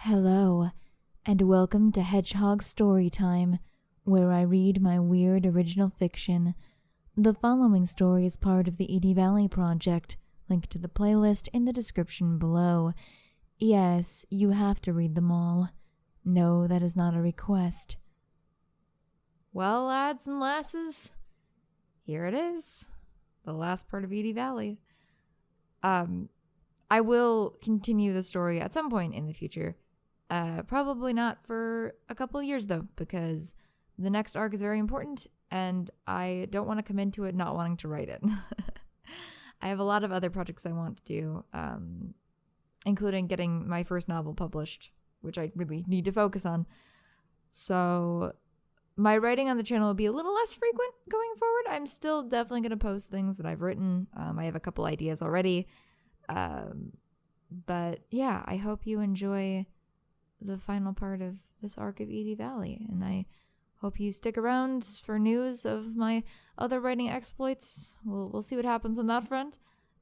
Hello, and welcome to Hedgehog Storytime, where I read my weird original fiction. The following story is part of the Edie Valley Project. Link to the playlist in the description below. Yes, you have to read them all. No, that is not a request. Well, lads and lasses, here it is. The last part of Edie Valley. I will continue the story at some point in the future. Probably not for a couple of years, though, because the next arc is very important, and I don't want to come into it not wanting to write it. I have a lot of other projects I want to do, including getting my first novel published, which I really need to focus on. So my writing on the channel will be a little less frequent going forward. I'm still definitely going to post things that I've written. I have a couple ideas already. But yeah, I hope you enjoy the final part of this arc of Edie Valley, and I hope you stick around for news of my other writing exploits. We'll see what happens on that front.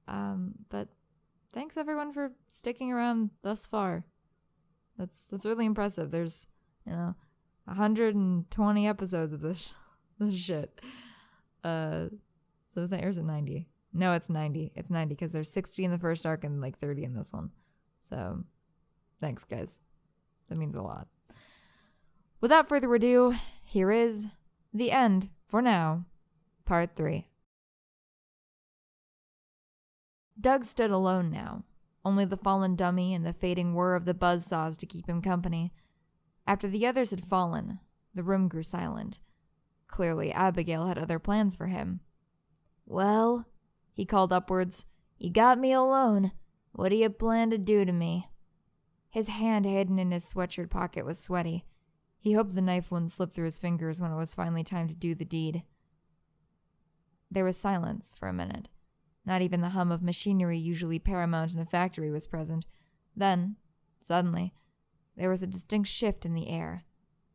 But thanks everyone for sticking around thus far. That's really impressive. There's 120 episodes of this shit. So there's a 90. No, it's 90. It's 90 because there's 60 in the first arc and like 30 in this one. So thanks, guys. That means a lot. Without further ado, here is the end, for now, part 3. Doug stood alone now, only the fallen dummy and the fading whir of the buzzsaws to keep him company. After the others had fallen, the room grew silent. Clearly, Abigail had other plans for him. "Well," he called upwards, "you got me alone. What do you plan to do to me?" His hand hidden in his sweatshirt pocket was sweaty. He hoped the knife wouldn't slip through his fingers when it was finally time to do the deed. There was silence for a minute. Not even the hum of machinery usually paramount in a factory was present. Then, suddenly, there was a distinct shift in the air.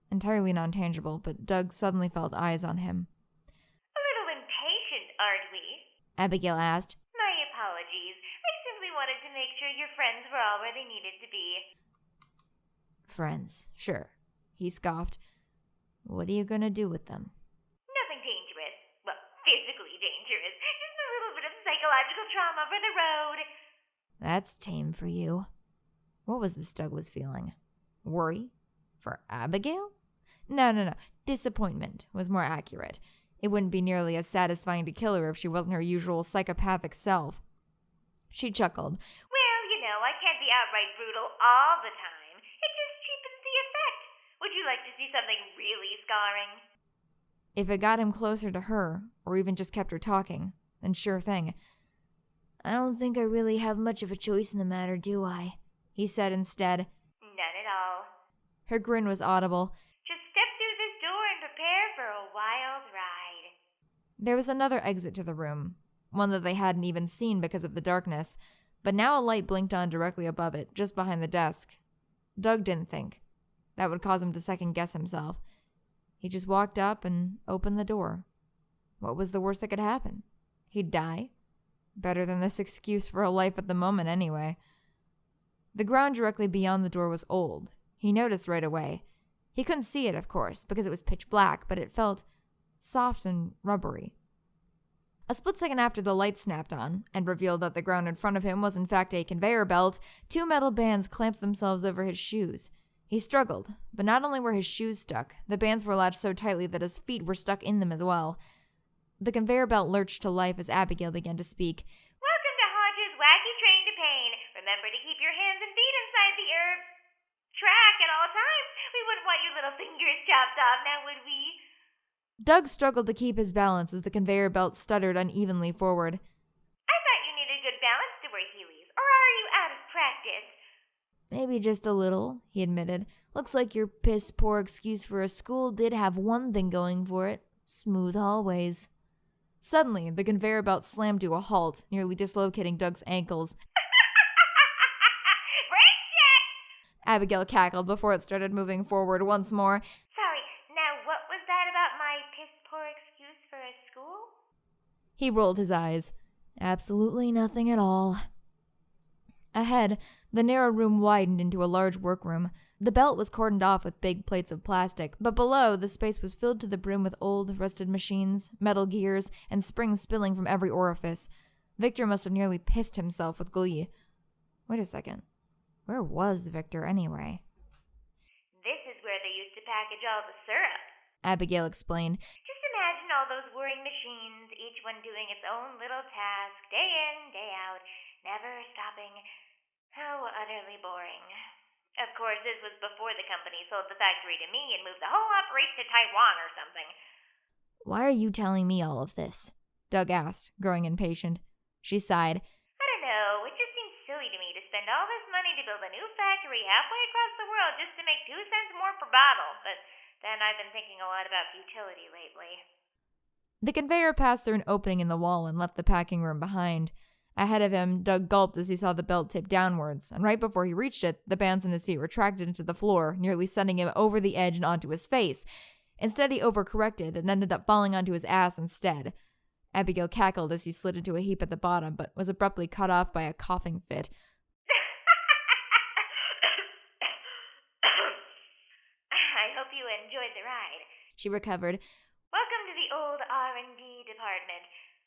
Entirely non-tangible, but Doug suddenly felt eyes on him. "A little impatient, aren't we?" Abigail asked. "My apologies. I simply wanted to make sure your friends were all where they needed to be." "Friends, sure," he scoffed. "What are you gonna do with them?" "Nothing dangerous. Well, physically dangerous. Just a little bit of psychological trauma for the road." "That's tame for you." What was this Doug was feeling? Worry? For Abigail? No. Disappointment was more accurate. It wouldn't be nearly as satisfying to kill her if she wasn't her usual psychopathic self. She chuckled. "Well, I can't be outright brutal all the time. It just cheapens the effect. Would you like to see something really scarring?" If it got him closer to her, or even just kept her talking, then sure thing. "I don't think I really have much of a choice in the matter, do I?" he said instead. "None at all. Her grin was audible. Just step through this door and prepare for a wild ride." There was another exit to the room, one that they hadn't even seen because of the darkness, but now a light blinked on directly above it, just behind the desk. Doug didn't think. That would cause him to second-guess himself. He just walked up and opened the door. What was the worst that could happen? He'd die? Better than this excuse for a life at the moment, anyway. The ground directly beyond the door was old. He noticed right away. He couldn't see it, of course, because it was pitch black, but it felt soft and rubbery. A split second after the light snapped on and revealed that the ground in front of him was in fact a conveyor belt, 2 metal bands clamped themselves over his shoes. He struggled, but not only were his shoes stuck, the bands were latched so tightly that his feet were stuck in them as well. The conveyor belt lurched to life as Abigail began to speak. "Welcome to Hodge's Wacky Train to Pain. Remember to keep your hands and feet inside the track at all times. We wouldn't want your little fingers chopped off, now would we?" Doug struggled to keep his balance as the conveyor belt stuttered unevenly forward. "I thought you needed good balance to wear Heelys, or are you out of practice?" "Maybe just a little," he admitted. "Looks like your piss-poor excuse for a school did have one thing going for it. Smooth hallways." Suddenly, the conveyor belt slammed to a halt, nearly dislocating Doug's ankles. "Brake check!" Abigail cackled before it started moving forward once more. "Sorry, now what was that about my piss-poor excuse for a school?" He rolled his eyes. "Absolutely nothing at all." Ahead, the narrow room widened into a large workroom. The belt was cordoned off with big plates of plastic, but below, the space was filled to the brim with old, rusted machines, metal gears, and springs spilling from every orifice. Victor must have nearly pissed himself with glee. Wait a second. Where was Victor anyway? This is where they used to package all the syrup, Abigail explained. Just imagine all those whirring machines, each one doing its own little task, day in, day out, never stopping. How utterly boring. Of course, this was before the company sold the factory to me and moved the whole operation to Taiwan or something. Why are you telling me all of this? Doug asked, growing impatient. She sighed. I don't know, it just seems silly to me to spend all this money to build a new factory halfway across the world just to make 2 cents more per bottle, but then I've been thinking a lot about futility lately. The conveyor passed through an opening in the wall and left the packing room behind. Ahead of him, Doug gulped as he saw the belt tip downwards, and right before he reached it, the bands on his feet retracted into the floor, nearly sending him over the edge and onto his face. Instead, he overcorrected and ended up falling onto his ass instead. Abigail cackled as he slid into a heap at the bottom, but was abruptly cut off by a coughing fit. I hope you enjoyed the ride. She recovered. Welcome to the old R&D department.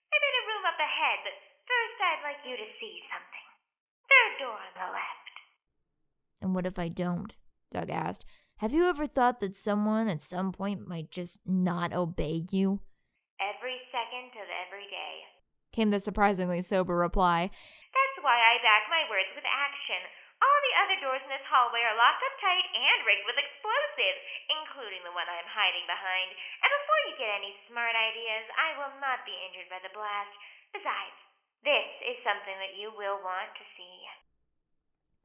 I made a room up ahead, but first I'd like you to see something. Third door on the left. And what if I don't? Doug asked. Have you ever thought that someone at some point might just not obey you? Every second of every day, Came the surprisingly sober reply. That's why I back my words with action. All the other doors in this hallway are locked up tight and rigged with explosives, including the one I'm hiding behind. And before you get any smart ideas, I will not be injured by the blast. Besides, this is something that you will want to see.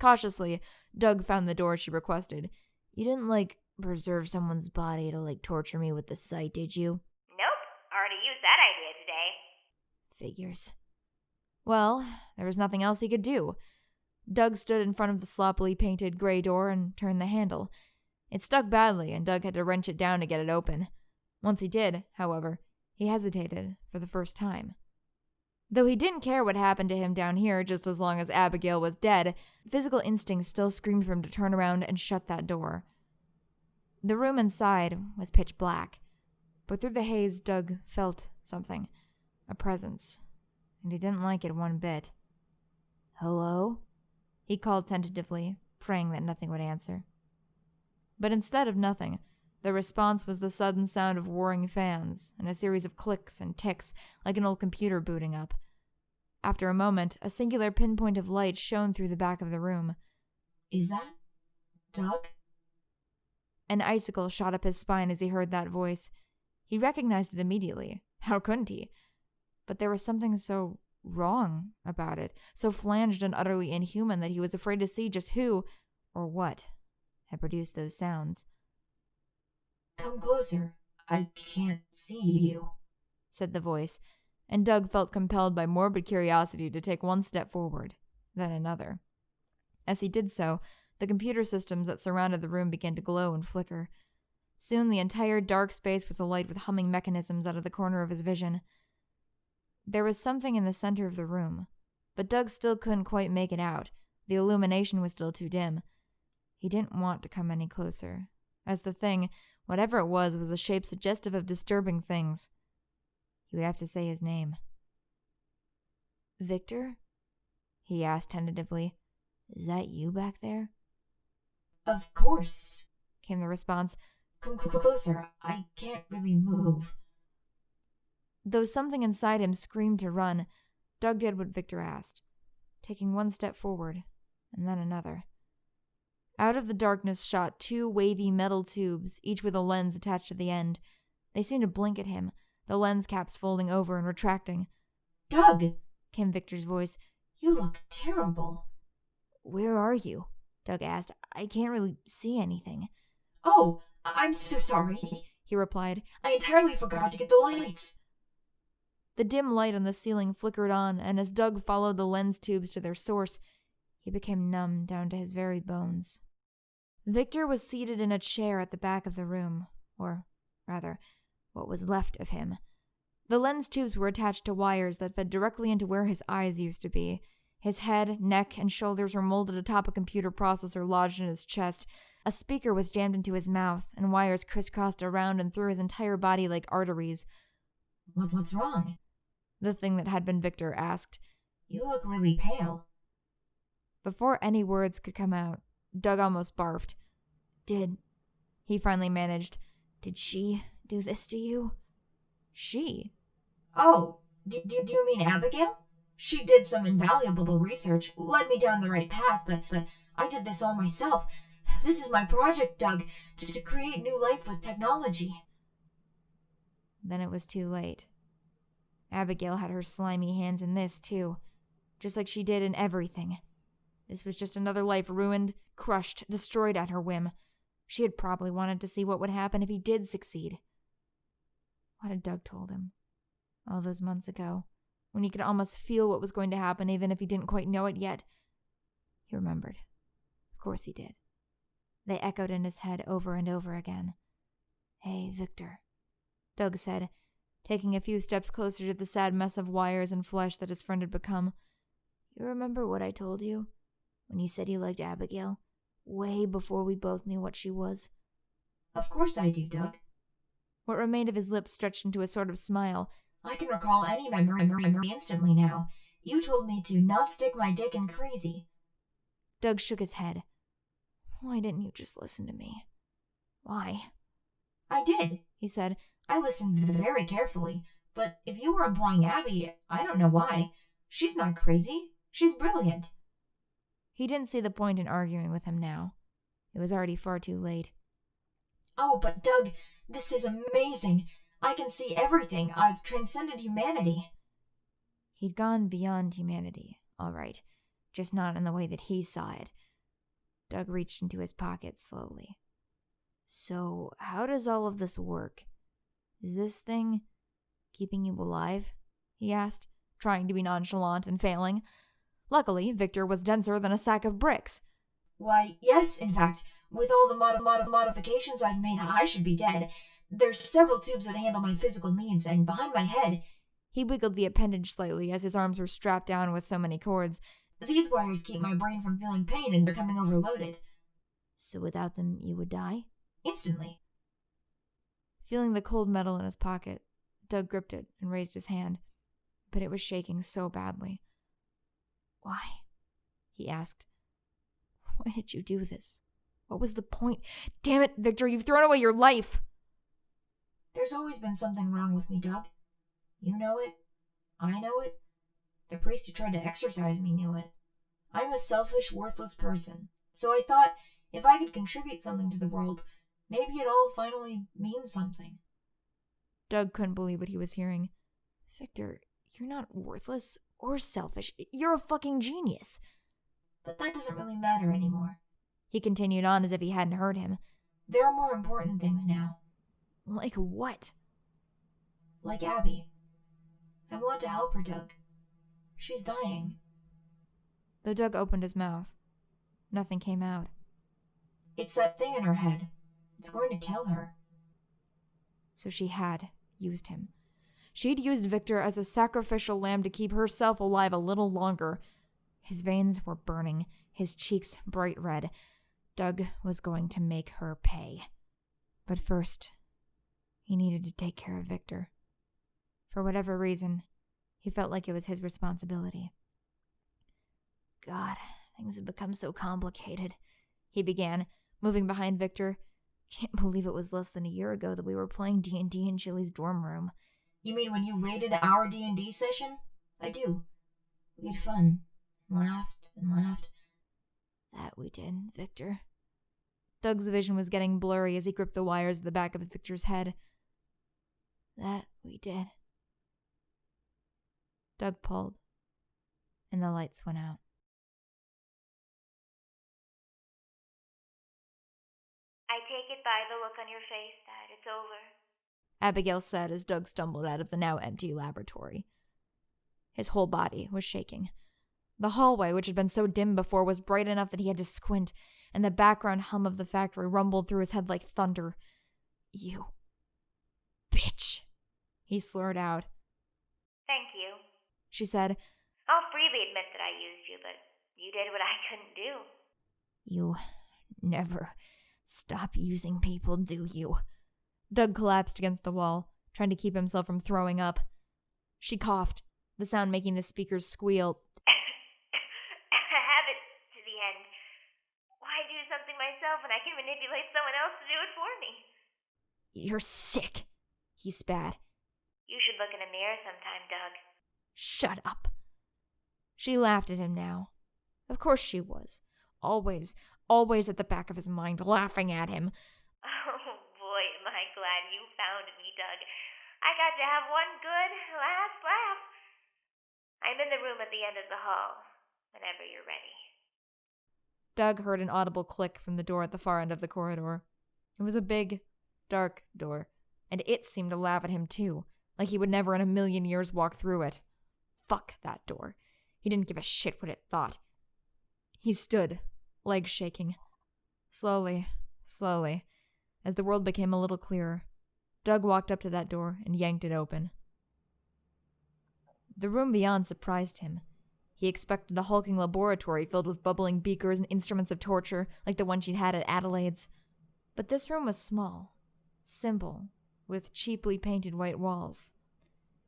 Cautiously, Doug found the door she requested. You didn't, preserve someone's body to, torture me with the sight, did you? Nope. Already used that idea today. Figures. Well, there was nothing else he could do. Doug stood in front of the sloppily painted gray door and turned the handle. It stuck badly, and Doug had to wrench it down to get it open. Once he did, however, he hesitated for the first time. Though he didn't care what happened to him down here just as long as Abigail was dead, physical instinct still screamed for him to turn around and shut that door. The room inside was pitch black, but through the haze Doug felt something, a presence, and he didn't like it one bit. Hello? He called tentatively, praying that nothing would answer. But instead of nothing, the response was the sudden sound of whirring fans and a series of clicks and ticks like an old computer booting up. After a moment, a singular pinpoint of light shone through the back of the room. Is that Doug? An icicle shot up his spine as he heard that voice. He recognized it immediately. How couldn't he? But there was something so wrong about it, so flanged and utterly inhuman that he was afraid to see just who, or what, had produced those sounds. Come closer. I can't see you, said the voice, and Doug felt compelled by morbid curiosity to take one step forward, then another. As he did so, the computer systems that surrounded the room began to glow and flicker. Soon the entire dark space was alight with humming mechanisms out of the corner of his vision. There was something in the center of the room, but Doug still couldn't quite make it out. The illumination was still too dim. He didn't want to come any closer, as the thing, whatever it was a shape suggestive of disturbing things. He would have to say his name. Victor? He asked tentatively. Is that you back there? Of course, came the response. Come closer. I can't really move. Though something inside him screamed to run, Doug did what Victor asked, taking one step forward, and then another. Out of the darkness shot 2 wavy metal tubes, each with a lens attached to the end. They seemed to blink at him, the lens caps folding over and retracting. Doug, came Victor's voice. You look terrible. Where are you? Doug asked. I can't really see anything. Oh, I'm so sorry, he replied. I entirely forgot to get the lights. The dim light on the ceiling flickered on, and as Doug followed the lens tubes to their source, he became numb down to his very bones. Victor was seated in a chair at the back of the room, or, rather, what was left of him. The lens tubes were attached to wires that fed directly into where his eyes used to be. His head, neck, and shoulders were molded atop a computer processor lodged in his chest. A speaker was jammed into his mouth, and wires crisscrossed around and through his entire body like arteries. What's wrong? The thing that had been Victor asked. You look really pale. Before any words could come out, Doug almost barfed. He finally managed. Did she do this to you? She? Oh, do you mean Abigail? She did some invaluable research, led me down the right path, but I did this all myself. This is my project, Doug, to create new life with technology. Then it was too late. Abigail had her slimy hands in this, too. Just like she did in everything. This was just another life ruined, crushed, destroyed at her whim. She had probably wanted to see what would happen if he did succeed. What had Doug told him? All those months ago, when he could almost feel what was going to happen even if he didn't quite know it yet. He remembered. Of course he did. They echoed in his head over and over again. Hey, Victor, Doug said, taking a few steps closer to the sad mess of wires and flesh that his friend had become. You remember what I told you? When you said you liked Abigail? Way before we both knew what she was. Of course I do, Doug. What remained of his lips stretched into a sort of smile. I can recall any memory instantly now. You told me to not stick my dick in crazy. Doug shook his head. Why didn't you just listen to me? Why? I did, he said. I listened very carefully, but if you were implying Abby, I don't know why. She's not crazy. She's brilliant. He didn't see the point in arguing with him now. It was already far too late. Oh, but Doug, this is amazing. I can see everything. I've transcended humanity. He'd gone beyond humanity, all right. Just not in the way that he saw it. Doug reached into his pocket slowly. So, how does all of this work? Is this thing keeping you alive? He asked, trying to be nonchalant and failing. Luckily, Victor was denser than a sack of bricks. Why, yes, in fact. With all the modifications I've made, I should be dead. There's several tubes that handle my physical needs, and behind my head... He wiggled the appendage slightly as his arms were strapped down with so many cords. These wires keep my brain from feeling pain and becoming overloaded. So without them, you would die? Instantly. Feeling the cold metal in his pocket, Doug gripped it and raised his hand, but it was shaking so badly. Why? He asked. Why did you do this? What was the point? Damn it, Victor, you've thrown away your life! There's always been something wrong with me, Doug. You know it. I know it. The priest who tried to exorcise me knew it. I'm a selfish, worthless person. So I thought, if I could contribute something to the world, maybe it all finally means something. Doug couldn't believe what he was hearing. Victor, you're not worthless or selfish. You're a fucking genius. But that doesn't really matter anymore. He continued on as if he hadn't heard him. There are more important things now. Like what? Like Abby. I want to help her, Doug. She's dying. Though Doug opened his mouth, nothing came out. It's that thing in her head. It's going to kill her. So she had used him. She'd used Victor as a sacrificial lamb to keep herself alive a little longer. His veins were burning, his cheeks bright red. Doug was going to make her pay. But first, he needed to take care of Victor. For whatever reason, he felt like it was his responsibility. God, things have become so complicated, he began, moving behind Victor. Can't believe it was less than a year ago that we were playing D&D in Jilli's dorm room. You mean when you raided our D&D session? I do. We had fun. Laughed and laughed. That we did, Victor. Doug's vision was getting blurry as he gripped the wires at the back of Victor's head. That we did. Doug pulled, and the lights went out. I take it by the look on your face that it's over. Abigail said as Doug stumbled out of the now empty laboratory. His whole body was shaking. The hallway, which had been so dim before, was bright enough that he had to squint, and the background hum of the factory rumbled through his head like thunder. You bitch, he slurred out. Thank you, she said. I'll freely admit that I used you, but you did what I couldn't do. You never stop using people, do you? Doug collapsed against the wall, trying to keep himself from throwing up. She coughed, the sound making the speakers squeal. I have it to the end. Why do something myself when I can manipulate someone else to do it for me? You're sick, he spat. You should look in a mirror sometime, Doug. Shut up. She laughed at him now. Of course she was. Always at the back of his mind, laughing at him. Oh boy, am I glad you found me, Doug. I got to have one good last laugh. I'm in the room at the end of the hall, whenever you're ready. Doug heard an audible click from the door at the far end of the corridor. It was a big, dark door, and it seemed to laugh at him too, like he would never in a million years walk through it. Fuck that door. He didn't give a shit what it thought. He stood, legs shaking. Slowly, as the world became a little clearer, Doug walked up to that door and yanked it open. The room beyond surprised him. He expected a hulking laboratory filled with bubbling beakers and instruments of torture like the one she'd had at Adelaide's. But this room was small, simple, with cheaply painted white walls.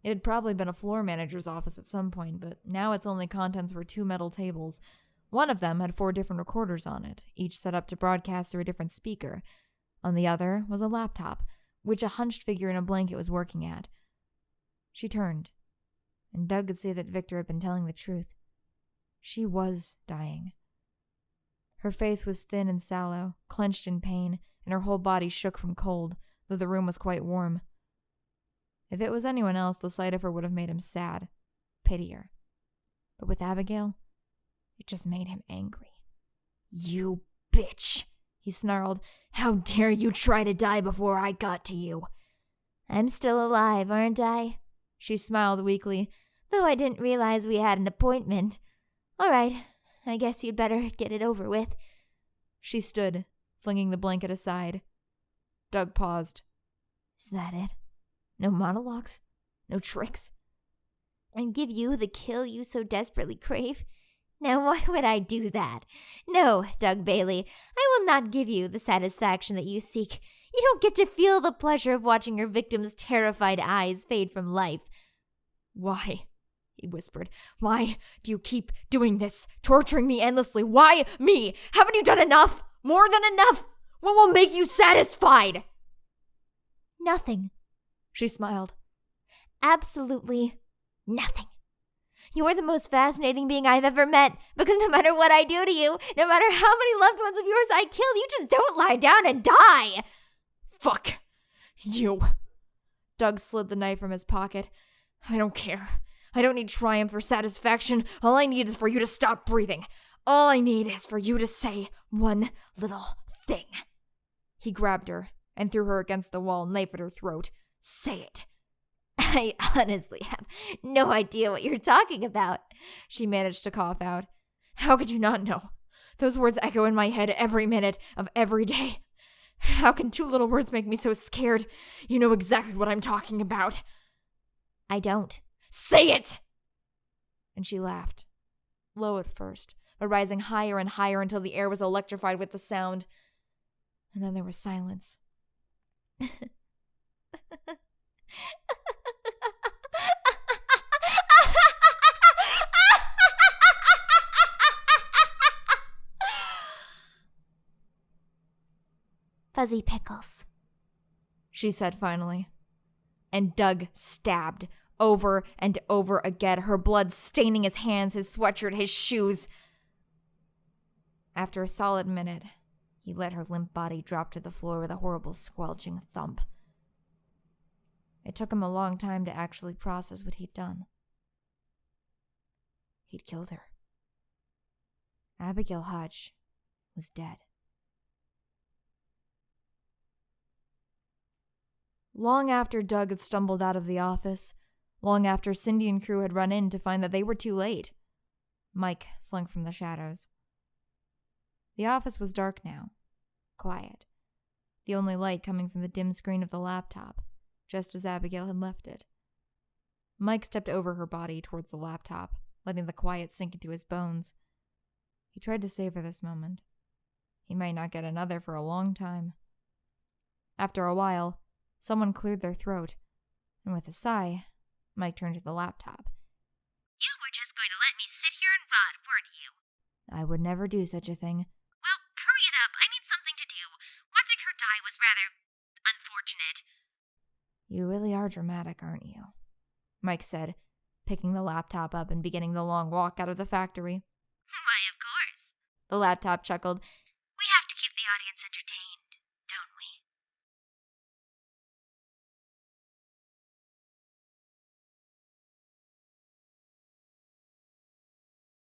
It had probably been a floor manager's office at some point, but now its only contents were 2 metal tables. One of them had 4 different recorders on it, each set up to broadcast through a different speaker. On the other was a laptop, which a hunched figure in a blanket was working at. She turned, and Doug could see that Victor had been telling the truth. She was dying. Her face was thin and sallow, clenched in pain, and her whole body shook from cold, though the room was quite warm. If it was anyone else, the sight of her would have made him sad, pity her. But with Abigail, it just made him angry. "You bitch," he snarled. "How dare you try to die before I got to you?" "I'm still alive, aren't I?" She smiled weakly, "though I didn't realize we had an appointment. All right, I guess you'd better get it over with." She stood, flinging the blanket aside. Doug paused. "Is that it? No monologues? No tricks?" "And give you the kill you so desperately crave? Now why would I do that? No, Doug Bailey, I will not give you the satisfaction that you seek. You don't get to feel the pleasure of watching your victim's terrified eyes fade from life." "Why?" he whispered. "Why do you keep doing this? Torturing me endlessly? Why me? Haven't you done enough? More than enough? What will make you satisfied?" "Nothing," she smiled. "Absolutely nothing. You're the most fascinating being I've ever met, because no matter what I do to you, no matter how many loved ones of yours I kill, you just don't lie down and die." "Fuck you." Doug slid the knife from his pocket. "I don't care. I don't need triumph or satisfaction. All I need is for you to stop breathing. All I need is for you to say one little thing." He grabbed her and threw her against the wall, knife at her throat. "Say it." "I honestly have no idea what you're talking about," she managed to cough out. "How could you not know? Those words echo in my head every minute of every day. How can 2 little words make me so scared? You know exactly what I'm talking about." "I don't." "Say it!" And she laughed, low at first, but rising higher and higher until the air was electrified with the sound. And then there was silence. "Fuzzy pickles," she said finally. And Doug stabbed over and over again, her blood staining his hands, his sweatshirt, his shoes. After a solid minute, he let her limp body drop to the floor with a horrible squelching thump. It took him a long time to actually process what he'd done. He'd killed her. Abigail Hodge was dead. Long after Doug had stumbled out of the office, long after Cindy and crew had run in to find that they were too late, Mike slunk from the shadows. The office was dark now, quiet, the only light coming from the dim screen of the laptop, just as Abigail had left it. Mike stepped over her body towards the laptop, letting the quiet sink into his bones. He tried to savor this moment. He might not get another for a long time. After a while, someone cleared their throat, and with a sigh, Mike turned to the laptop. You were just going to let me sit here and rot, weren't you? I would never do such a thing. Well, hurry it up. I need something to do. Watching her die was rather unfortunate. You really are dramatic, aren't you? Mike said, picking the laptop up and beginning the long walk out of the factory. Why, of course. The laptop chuckled. We have to keep the audience entertained, don't we?